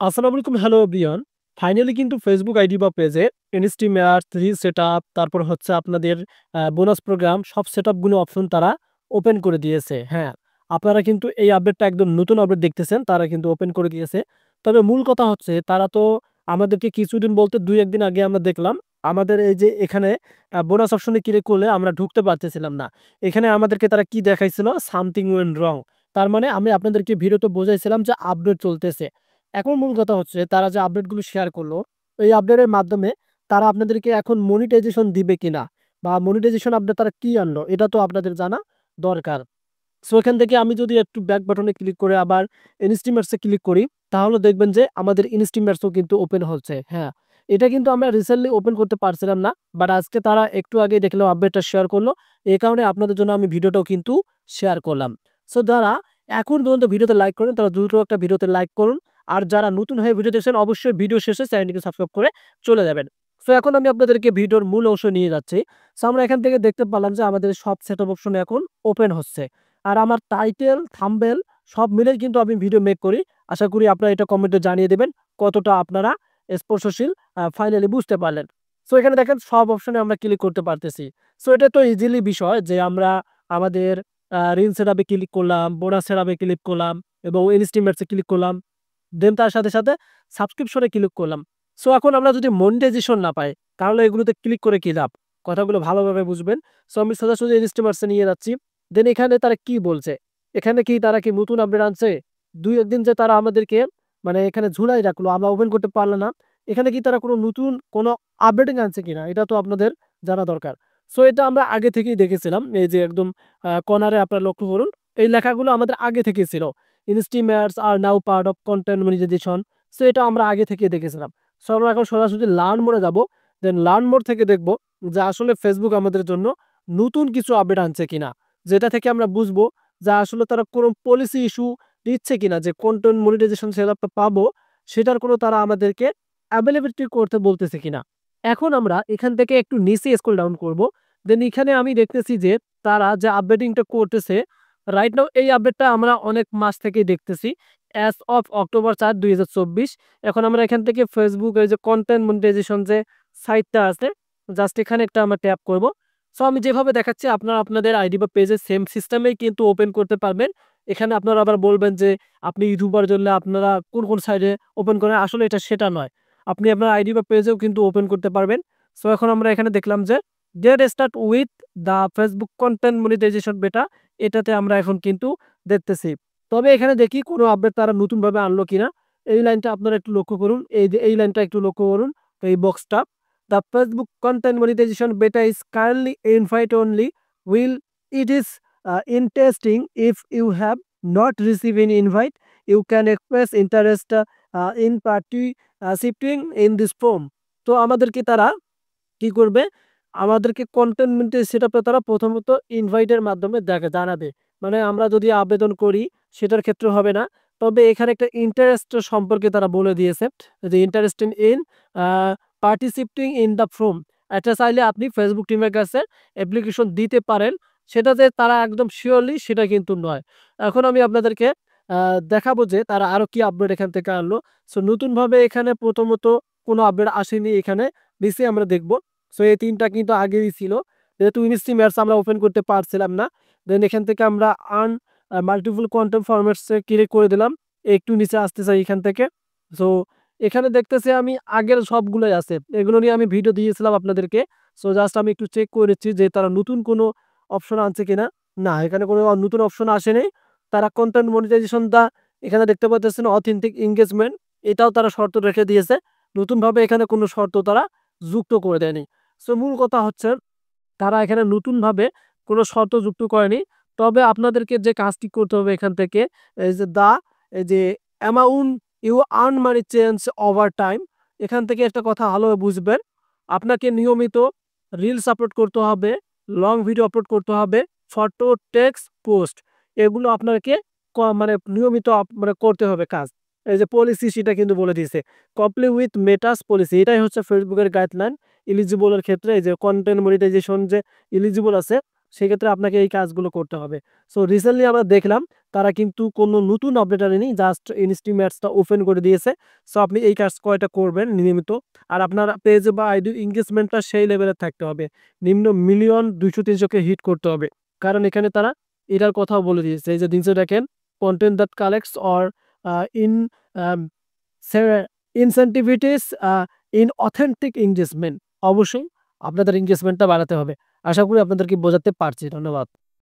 আসসালামু আলাইকুম, hello everyone. Finally কিন্তু ফেসবুক আইডি বা পেজে ইনস্টিমেয়ার, রিল সেটআপ, তারপর হচ্ছে আপনাদের বোনাস প্রোগ্রাম সব সেটআপগুলো অপশন তারা ওপেন করে দিয়েছে। হ্যাঁ, আপনারা কিন্তু এই আপডেটটা একদম নতুন আপডেট দেখতেছেন, তারা কিন্তু ওপেন করে দিয়েছে। তবে মূল কথা হচ্ছে তারা তো আমাদেরকে কিছুদিন বলতে ২-১ দিন আগে আমরা দেখলাম আমাদের এই যে এখানে বোনাস অপশনে ক্লিক করলে আমরা ঢুকতে পারতেছিলাম না। এখানে আমাদেরকে তারা কি দেখাইছিল? সামথিং ওয়েন্ট রং। তার মানে আমি আপনাদেরকে ভিডিওতে বোঝাইছিলাম যে আপডেট চলতেছে। এখন মূল কথা হচ্ছে তারা যে আপডেটগুলো শেয়ার করলো, এই আপডেটের মাধ্যমে তারা আপনাদেরকে এখন মনিটাইজেশন দিবে কিনা বা মনিটাইজেশন আপডেট তারা কি আনলো এটা তো আপনাদের জানা দরকার। সো এখান থেকে আমি যদি একটু ব্যাক বাটনে ক্লিক করে আবার ইনস্টিমার্টসে ক্লিক করি, তাহলে দেখবেন যে আমাদের ইনস্টিমার্টসও কিন্তু ওপেন হচ্ছে। হ্যাঁ, এটা কিন্তু আমরা রিসেন্টলি ওপেন করতে পারছিলাম না। বাট আজকে তারা একটু আগে দেখলাম আপডেটটা শেয়ার করলো। এই কারণে আপনাদের জন্য আমি ভিডিওটাও কিন্তু শেয়ার করলাম। সো যারা এখন পর্যন্ত ভিডিওতে লাইক করেন তারা দ্রুত একটা ভিডিওতে লাইক করুন। আর যারা নতুন হয়ে ভিডিও দেখছেন অবশ্যই ভিডিও শেষে চ্যানেলটিকে সাবস্ক্রাইব করে চলে যাবেন। সো এখন আমি আপনাদেরকে ভিডিওর মূল অংশ নিয়ে যাচ্ছি। সো আমরা এখান থেকে দেখতে পারলাম যে আমাদের সব সেটআপ অপশন এখন ওপেন হচ্ছে। আর আমার টাইটেল, থাম্বনেল সব মিলেই কিন্তু আমি ভিডিও মেক করি। আশা করি আপনারা এটা কমেন্টে জানিয়ে দিবেন কতটা আপনারা স্পর্শশীল ফাইনালি বুঝতে পারলেন। সো এখানে দেখেন সব অপশনে আমরা ক্লিক করতে পারতেছি। সো এটা তো ইজিলি বিষয় যে আমরা আমাদের রিল সেটআপে ক্লিক করলাম, বোনাস সেটআপে ক্লিক করলাম এবং ইনস্টিমেটস এ ক্লিক করলাম। দেন তার সাথে সাবস্ক্রিপশনে ক্লিক করলাম। সো এখন আমরা যদি মনিটাইজেশন না পাই, তাহলে এগুলোতে ক্লিক করে কি লাভ? কথাগুলো ভালোভাবে বুঝবেন। সো আমি সোজাসুজি ইনস্টিমার্টস এ নিয়ে যাচ্ছি। দেন এখানে তারা কি বলছে? এখানে কি তারা কি নতুন আপডেট আনছে? ২-১ দিন যে তারা আমাদেরকে মানে এখানে ঝুলাই রাখলো, আমরা ওপেন করতে পারলাম না। এখানে কি তারা কোনো নতুন কোনো আপডেটিং আনছে কিনা? এটা তো আপনাদের জানা দরকার। সো এটা আমরা আগে থেকেই দেখেছিলাম। এই যে একদম কর্নারে আপনারা লক্ষ্য করুন। এই লেখাগুলো আমাদের আগে থেকেই ছিল। Instamarts are now part of content monetisation. So এটা আমরা আগে থেকেই দেখেছিলাম। সো আমরা এখন সরাসরি লার্ন মোড এ যাবো। দেন লার্ন মোড থেকে দেখব যে আসলে Facebook আমাদের জন্য নতুন কিছু আপডেট আনছে কিনা। যেটা থেকে আমরা বুঝবো যে আসলে তারা কোনো পলিসি ইস্যু দিচ্ছে কিনা যে কনটেন্ট মনিটাইজেশন সেটআপটা পাবো, সেটার কোনো তারা আমাদেরকে এভেইলেবিলিটি করতে বলতেছে কিনা। এখন আমরা এখান থেকে একটু নিচে স্ক্রল ডাউন করব। দেন এখানে আমি দেখতেছি যে তারা যে আপডেটিংটা করতেছে রাইট নাও এই আপডেটটা আমরা অনেক মাস থেকেই দেখতেছি। অ্যাজ অফ অক্টোবর ৪, ২০২৪ এখন আমরা এখান থেকে Facebook এর যে কনটেন্ট মনিটাইজেশন যে সাইটটা আছে, জাস্ট এখানে একটা আমরা ট্যাপ করব। সো আমি যেভাবে দেখাচ্ছি আপনারা আপনাদের আইডি বা পেজে সেম সিস্টেমেই কিন্তু ওপেন করতে পারবেন। এখানে আপনারা আবার বলবেন যে আপনি ইউটিউবার জন্য আপনারা কোন সাইডে ওপেন করেন। আসলে এটা সেটা নয়। আপনি আপনার আইডি বা পেজেও কিন্তু ওপেন করতে পারবেন। সো এখন আমরা এখানে দেখলাম যে get start with the Facebook content monetisation beta, এটাতে আমরা এখন কিন্তু দেখতেছি। তবে এখানে দেখি কোনো আপডেট তারা নতুনভাবে আনলো কিনা। এই লাইনটা আপনারা একটু লক্ষ্য করুন। এই যে এই লাইনটা একটু লক্ষ্য করুন। এই বক্সটা। The Facebook content monetization beta is currently invite only. Will it is in testing. If you have not received an invite, you can express interest in participating in this form. তো আমাদেরকে তারা কি করবে? আমাদেরকে কনটেন্ট সেটআপটা তারা প্রথমত ইনভাইটের মাধ্যমে জানাবে। মানে আমরা যদি আবেদন করি সেটার ক্ষেত্রে হবে না। তবে এখানে একটা ইন্টারেস্ট সম্পর্কে তারা বলে দিয়েছে যে interested in a participating in the form. এটা চাইলে আপনি Facebook টিমের কাছে অ্যাপ্লিকেশন দিতে পারেন। সেটা যে তারা একদম সিউরলি সেটা কিন্তু নয়। এখন আমি আপনাদেরকে আ দেখাবো যে তারা আরো কি আপডেট এখান থেকে আনলো। সো নতুনভাবে এখানে প্রথমত কোনো আপডেট আসেনি এখানে। নিচে আমরা দেখব। সো এই ৩ টা কিন্তু আগেই ছিল। যেহেতু ইনস্টিমেটস আমরা ওপেন করতে পারছিলাম না। দেন এখান থেকে আমরা আর্ন মাল্টিপল কনটেন্ট ফরম্যাটস এ ক্লিক করে দিলাম। একটু নিচে আসতে চাই এখান থেকে। সো এখানে দেখতেছি আমি আগের সবগুলোই আছে। এগুলো নিয়ে আমি ভিডিও দিয়েছিলাম আপনাদেরকে। সো জাস্ট আমি একটু চেক করে নিচ্ছি যে তারা নতুন কোনো অপশন আনছে কিনা। না, এখানে কোনো নতুন অপশন আসে নাই। তারা কনটেন্ট মনিটাইজেশন দা এখানে দেখতে পাচ্ছেন অথেন্টিক এনগেজমেন্ট, এটাও তারা শর্ত রেখে দিয়েছে। নতুনভাবে এখানে কোনো শর্ত তারা যুক্ত করে দেয়নি। সো মূল কথা হচ্ছে তারা এখানে নতুনভাবে কোনো শর্ত যুক্ত করেনি। তবে আপনাদেরকে যে কাজটি করতে হবে এখান থেকে এই যে amount you earn money change over time, এখান থেকে একটা কথা ভালোভাবে বুঝবেন। আপনাকে নিয়মিত রিলস আপলোড করতে হবে, লং ভিডিও আপলোড করতে হবে, ফটো, টেক্সট, পোস্ট এগুলো আপনাকে মানে নিয়মিত মানে করতে হবে কাজ। এই যে পলিসি সেটা কিন্তু বলে দিয়েছে। কমপ্লি উইথ মেটাস পলিসি, এটাই হচ্ছে Facebook এর গাইডলাইন। এলিজিবল এর ক্ষেত্রে এই যে কনটেন্ট মনিটাইজেশন যে এলিজিবল আছে সেক্ষেত্রে আপনাকে এই কাজগুলো করতে হবে। সো রিসেন্টলি আমরা দেখলাম তারা কিন্তু কোনো নতুন আপডেট আনেনি। জাস্ট ইনস্টিম অ্যাডসটা ওপেন করে দিয়েছে। সো আপনি এই কাজ কয়টা করবেন নিয়মিত। আর আপনার পেজ বা আইডির এনগেজমেন্টটা সেই লেভেলের থাকতে হবে। নিম্ন মিলিয়ন ২০০-৩০০ কে হিট করতে হবে। কারণ এখানে তারা এটার কথাও বলে দিয়েছে। এই যে নিচে দেখেন content that collects or in um say incentivities in authentic engagement অবশ্যই আপনাদের এনগেজমেন্টটা বাড়াতে হবে। আশা করি আপনাদেরকে বোঝাতে পারছি। ধন্যবাদ।